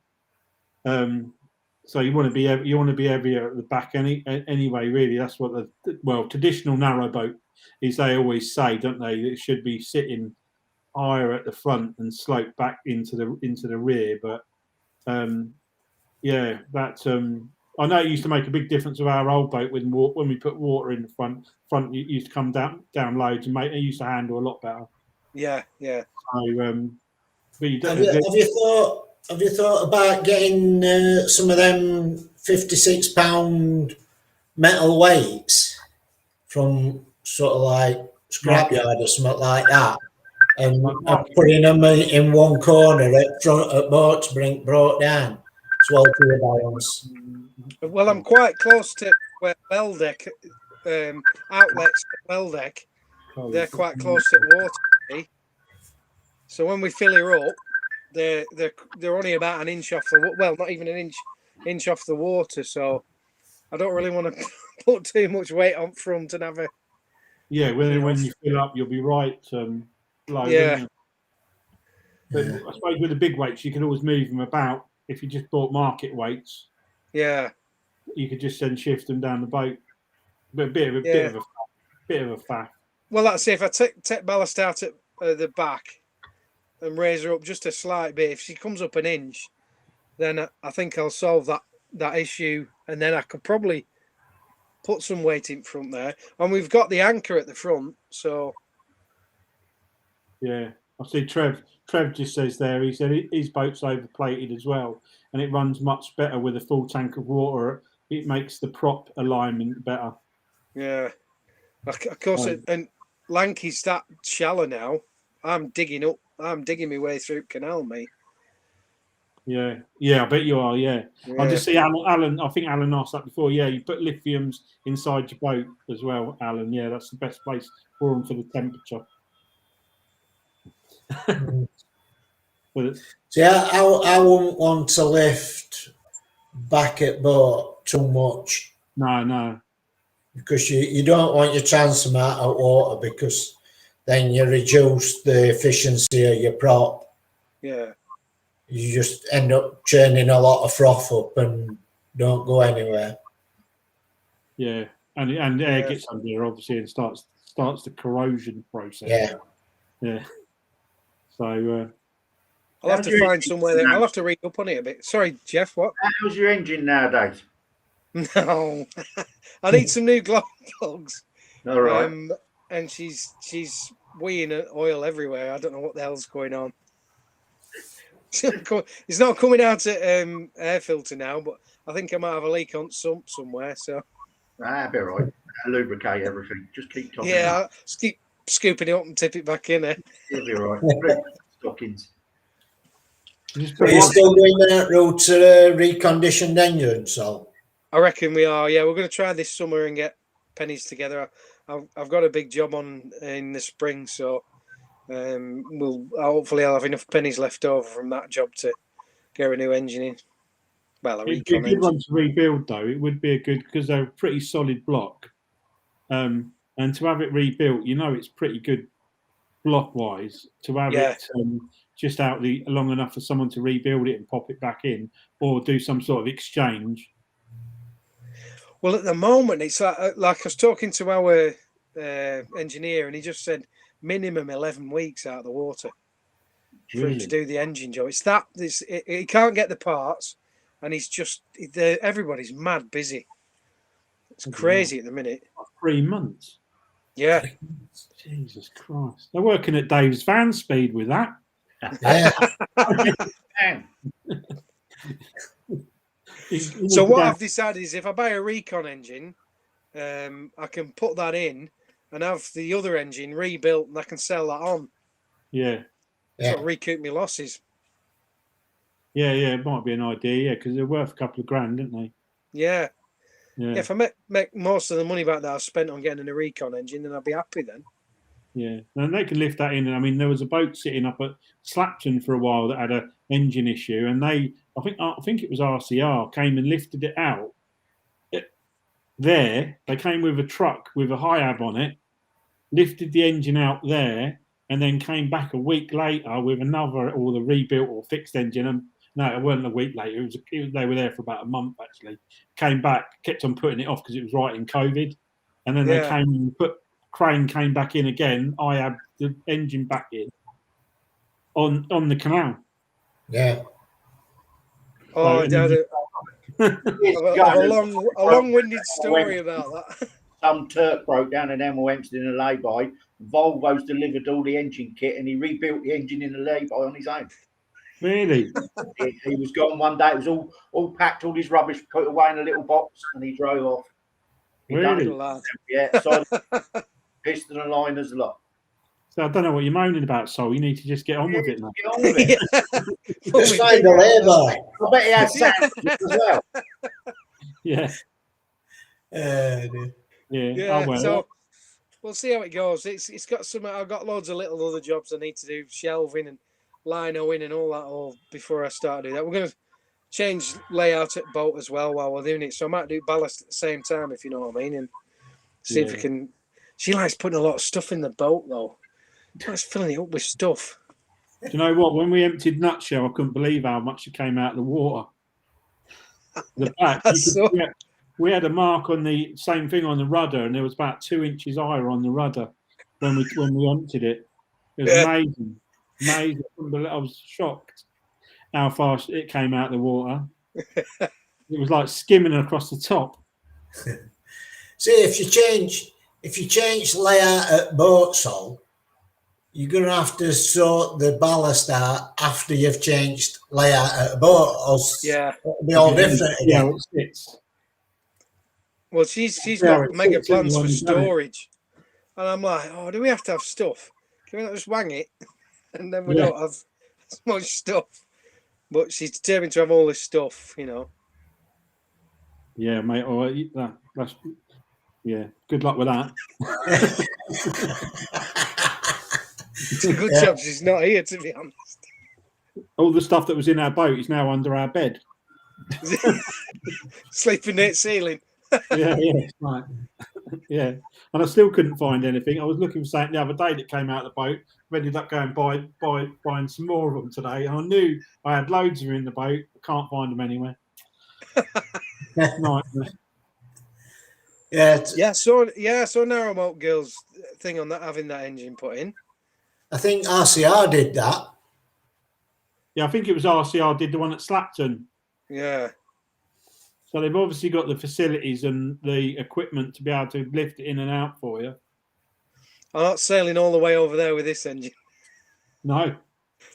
So you want to be heavier at the back anyway. Really, that's what the traditional narrowboat is. They always say, don't they? It should be sitting higher at the front and slope back into the rear. But I know it used to make a big difference with our old boat when we put water in the front. Front used to come down loads and it used to handle a lot better. Yeah. So, but have you thought about getting some of them 56-pound metal weights from sort of like scrapyard or something like that, and putting them in one corner at front at boats brought down, swell to the balance? Well, I'm quite close to where Weldeck outlets at Weldeck. They're quite close to water. So when we fill her up, they're only about an inch off not even an inch off the water. So I don't really want to put too much weight on front and have a. Yeah, when you fill up, you'll be right low. Yeah. But I suppose with the big weights, you can always move them about. If you just bought market weights, yeah, you could just then shift them down the boat. But a bit of a faff. Well, let's say if I take ballast out at the back and raise her up just a slight bit, if she comes up an inch, then I think I'll solve that issue, and then I could probably put some weight in front there. And we've got the anchor at the front, so yeah. I see Trev just says there, he said his boat's overplated as well, and it runs much better with a full tank of water. It makes the prop alignment better. Yeah, of course. And Lanky's that shallow now. I'm digging my way through canal, mate. Yeah, I bet you are. Yeah. I just see Alan. I think Alan asked that before. Yeah, you put lithiums inside your boat as well, Alan. Yeah, that's the best place for them for the temperature. See, I wouldn't want to lift back at boat too much. No. Because you don't want your transom out of water, because then you reduce the efficiency of your prop. Yeah. You just end up churning a lot of froth up and don't go anywhere. Yeah, and air gets under there obviously and starts the corrosion process. Yeah. So I'll have to find somewhere there. I'll have to read up on it a bit. Sorry, Jeff. What? How's your engine nowadays? No, I need some new glow plugs. All right. And she's weeing oil everywhere. I don't know what the hell's going on. It's not coming out at air filter now, but I think I might have a leak on sump somewhere. So I'll be all right. I'll lubricate everything. Just keep topping. Yeah, I'll just keep scooping it up and tip it back in there. You'll be all right. Stockings. Are you still doing that route to reconditioned engine, Saul? I reckon we are. Yeah, we're going to try this summer and get pennies together. I've got a big job on in the spring, so hopefully I'll have enough pennies left over from that job to get a new engine in. Well, it'd be a good one to rebuild, though. It would be a good, because they're a pretty solid block, and to have it rebuilt, it's pretty good block wise. To have it just out long enough for someone to rebuild it and pop it back in, or do some sort of exchange. Well, at the moment, it's like I was talking to our engineer, and he just said minimum 11 weeks out of the water for him to do the engine job. He can't get the parts, and everybody's mad busy. It's crazy at the minute. 3 months. Yeah. Jesus Christ. They're working at Dave's van speed with that. Yeah. So what I've decided is if I buy a Recon engine, I can put that in and have the other engine rebuilt, and I can sell that on. Yeah. Sort of recoup my losses. Yeah, it might be an idea. Yeah, because they're worth a couple of grand, aren't they? Yeah. Yeah. If I make most of the money back that I've spent on getting a recon engine, then I'll be happy then. Yeah, and they can lift that in. I mean, there was a boat sitting up at Slapton for a while that had a engine issue, and I think it was RCR came and lifted it out. They came with a truck with a high-ab on it, lifted the engine out there, and then came back a week later with another or the rebuilt or fixed engine. And no, it wasn't a week later. They were there for about a month actually. Came back, kept on putting it off because it was right in COVID, and then they came and crane came back in again. I had the engine back in on the canal. Yeah. Oh, So, a long-winded story about that. Some Turk broke down in Hemel Hempstead in a lay-by. Volvo's delivered all the engine kit, and he rebuilt the engine in the lay-by on his own. Really? He was gone one day. It was all packed, all his rubbish put away in a little box, and he drove off. Really? Yeah, side piston and liners a lot. So I don't know what you're moaning about, Saul. You need to just get on with it now. Get on with it. Just find a lay-by. I bet he has sand as well. Yeah. Yeah. Oh, well. So we'll see how it goes. It's got some. I've got loads of little other jobs I need to do, shelving and linoing and all that. All before I start doing that, we're going to change layout at boat as well while we're doing it. So I might do ballast at the same time, if you know what I mean, and see if we can. She likes putting a lot of stuff in the boat though. She likes filling it up with stuff. Do you know what? When we emptied Nutshell, I couldn't believe how much it came out of the water. The back, we had a mark on the same thing on the rudder, and there was about 2 inches higher on the rudder when we emptied it. It was amazing. I was shocked how fast it came out of the water. It was like skimming across the top. See, if you change layout at boat, Saul, you're going to have to sort the ballast out after you've changed layout at a boat. It'll be all different again. Yeah, it sits. Well, she's got mega plans for storage, and I'm like, oh, do we have to have stuff? Can we not just wang it, and then we don't have as much stuff? But she's determined to have all this stuff, you know. Yeah, mate. That's good luck with that. It's a good job she's not here, to be honest. All the stuff that was in our boat is now under our bed. Sleeping near the ceiling. Yeah, right. Yeah, and I still couldn't find anything. I was looking for something the other day that came out of the boat. I ended up going buying some more of them today, and I knew I had loads of them in the boat. I can't find them anywhere. Nightmare. So Narrowboat Girls thing on that, having that engine put in. I think RCR did that. Yeah, I think it was RCR did the one at Slapton. Yeah. So they've obviously got the facilities and the equipment to be able to lift it in and out for you. I'm not sailing all the way over there with this engine. No.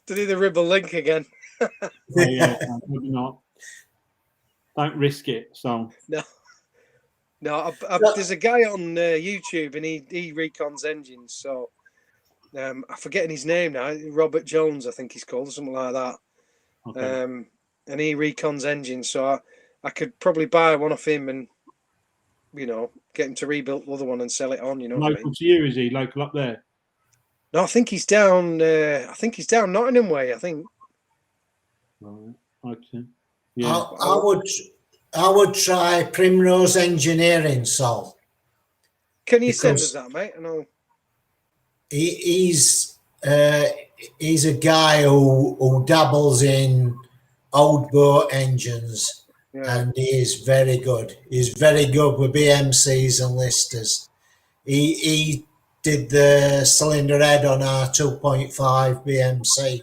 To do the Ribble Link again. Maybe not. Don't risk it. So no. There's a guy on YouTube and he recons engines. So I'm forgetting his name now. Robert Jones, I think he's called, or something like that. Okay. And he recons engines. So I could probably buy one off him and, get him to rebuild the other one and sell it on. You know, local to you, is he local up there? No, I think he's down. Nottingham way. I think. Right. Okay. Yeah. I would try Primrose Engineering, Saul. Can you send us that, mate? And he's a guy who dabbles in old boat engines, and he is very good. He's very good with BMCs and listers. He did the cylinder head on our 2.5 BMC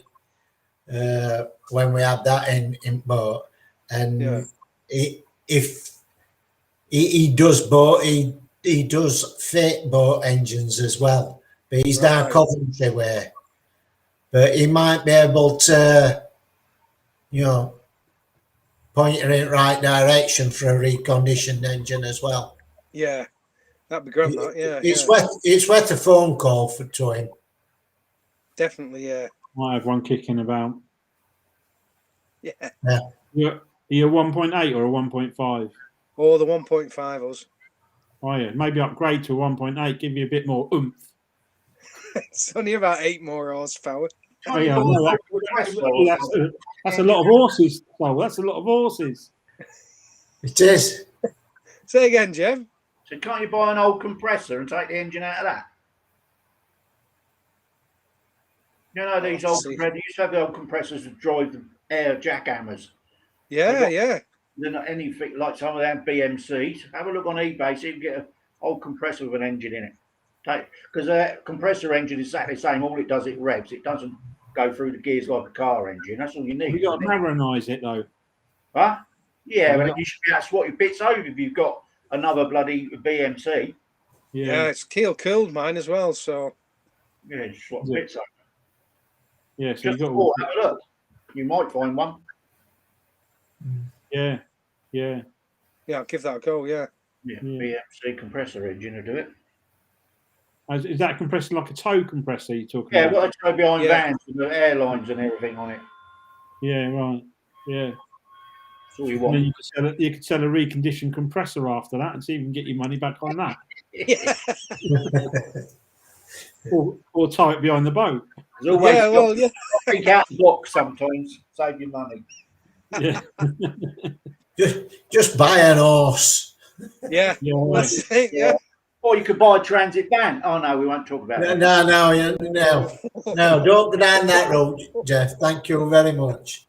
when we had that in boat, and if he does boat, he does fit boat engines as well. But he's down Coventry way. But he might be able to, point her in the right direction for a reconditioned engine as well. Yeah, that'd be great. It's worth a phone call to him. Definitely, yeah. Might have one kicking about. Yeah. You're 1.8 or a 1.5? Or the 1.5 us. Oh yeah, maybe upgrade to a 1.8, give you a bit more oomph. It's only about 8 more horsepower. Oh, yeah, that's a lot of horses. Oh, that's a lot of horses. It is. Say again, Jeff. So can't you buy an old compressor and take the engine out of that? You know these old compressors. You used to have the old compressors that drive the air jackhammers. Yeah. They're not anything like some of them BMCs. Have a look on eBay, so you can get an old compressor with an engine in it. Because a compressor engine is exactly the same. All it does, it revs. It doesn't go through the gears like a car engine. That's all you need. You got to marinize it though. Huh? Yeah, but you should be able to swap your bits over if you've got another bloody BMC. Yeah, it's keel cooled mine as well. So yeah, just swap bits over. Yeah, so just you got have a look. You might find one. Yeah. I'll give that a go. Yeah. BMC compressor engine will do it. Is that a compressor like a tow compressor you're talking Yeah, about? what I tow behind vans with the airlines and everything on it. Yeah, right. Yeah. That's all you want. And then you could sell a reconditioned compressor after that and see if you can get your money back on that. or tie it behind the boat. Think out the box sometimes. Save your money. Yeah. just buy an horse. Yeah. That's it, yeah. Or you could buy a transit van. Oh no, we won't talk about that. No, don't go down that road, Jeff. Thank you very much.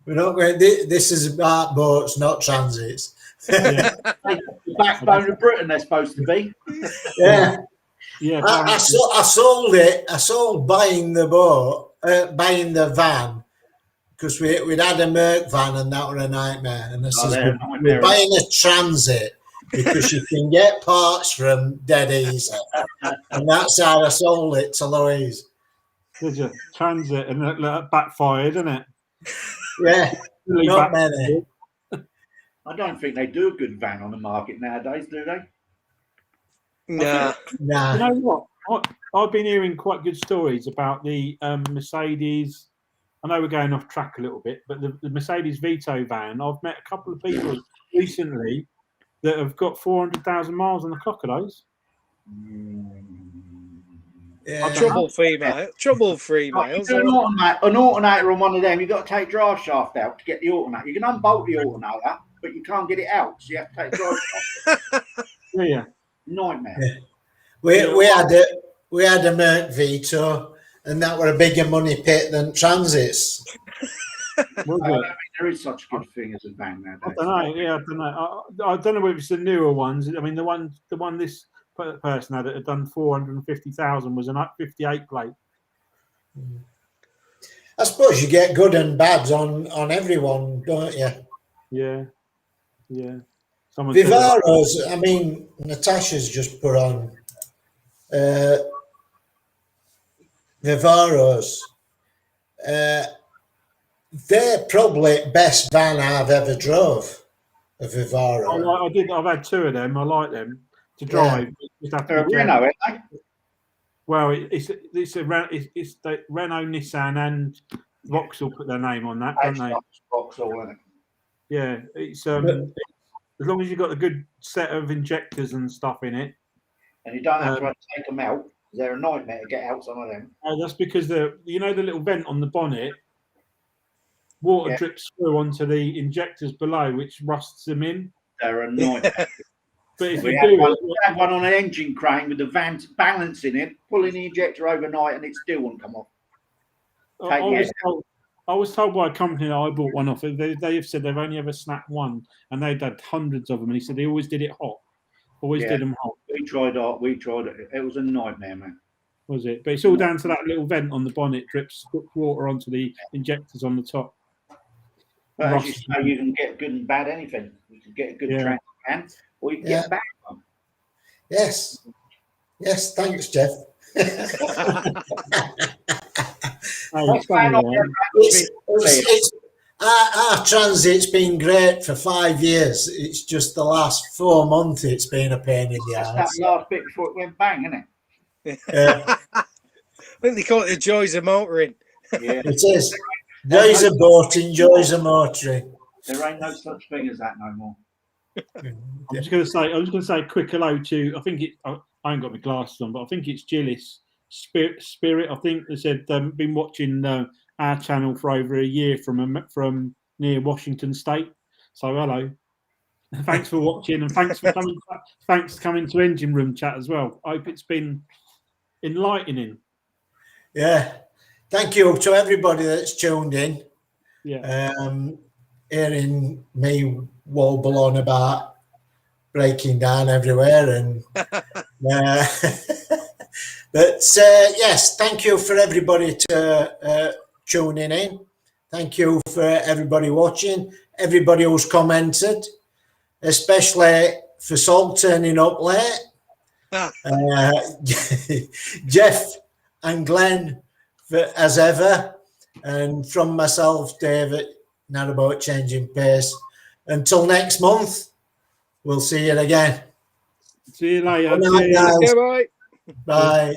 We're not going. This is about boats, not transits. The backbone of Britain, they're supposed to be. Yeah. Yeah. I sold it. I sold buying the boat, buying the van, because we'd had a Merc van and that were a nightmare. And I said, we're buying a transit because you can get parts from dead easy. And that's how I sold it to Louise. Did you? Transit, and that backfired, didn't it? Yeah, not many. I don't think they do a good van on the market nowadays, do they? Nah. You know what? I've been hearing quite good stories about the Mercedes. I know we're going off track a little bit, but the Mercedes Vito van, I've met a couple of people recently that have got 400,000 miles on the clock of those. Yeah. Trouble-free miles. An alternator on one of them, you've got to take drive shaft out to get the alternator. You can unbolt the alternator, but you can't get it out, so you have to take drive shaft. Yeah. Nightmare. Yeah. We had a Merc Vito, and that were a bigger money pit than transits. I don't think there is such a good thing as a van nowadays. I don't know. I don't know if it's the newer ones. I mean, the one this person had that had done 450,000 was an 58 plate. I suppose you get good and bads on everyone, don't you? Yeah. Vivaros, I mean, Natasha's just put on Vivaros. They're probably best van I've ever drove. A Vivaro. I did. I've had two of them. I like them to drive. Yeah. They're a Renault, aren't they? Well, it's the Renault, Nissan, and Vauxhall put their name on that, don't they? Vauxhall, isn't it? Yeah, it's as long as you've got a good set of injectors and stuff in it, and you don't have to take them out. They're a nightmare to get out some of them. Oh, that's because the little vent on the bonnet, water drips through onto the injectors below, which rusts them in. They're a nightmare. But if we had one on an engine crane with the van balancing it, pulling the injector overnight, and it still wouldn't come off. I was told by a company that I bought one off. They have said they've only ever snapped one, and they'd had hundreds of them. And he said they always did it hot. Did them hot. We tried it. It was a nightmare, man. Was it? But it's all down to that little vent on the bonnet, drips water onto the injectors on the top. But as you say, you can get good and bad anything. You can get a good trans van, or you can get a bad one. Yes. Thanks, Jeff. Our transit's been great for 5 years. It's just the last 4 months it's been a pain in the ass. That's that last bit before it went bang, isn't it? I think they call it the joys of motoring. Yeah, it is. Joys a boating, joys a motoring. There ain't no such thing as that no more. I'm just going to say a quick hello to. I think it. I ain't got my glasses on, but I think it's Gillis Spirit. I think they said been watching our channel for over a year from near Washington State. So hello, thanks for watching and thanks for coming. Thanks for coming to Engine Room Chat as well. I hope it's been enlightening. Yeah, thank you to everybody that's tuned in. Yeah. Hearing me warble on about breaking down everywhere and but yes, thank you for everybody to tuning in. Thank you for everybody watching, everybody who's commented, especially for Saul turning up late. Jeff and Glenn as ever, and from myself, David, Narrowboat Changing Pace. Until next month, we'll see you again. See you later. Good night, guys. Okay, bye. Bye.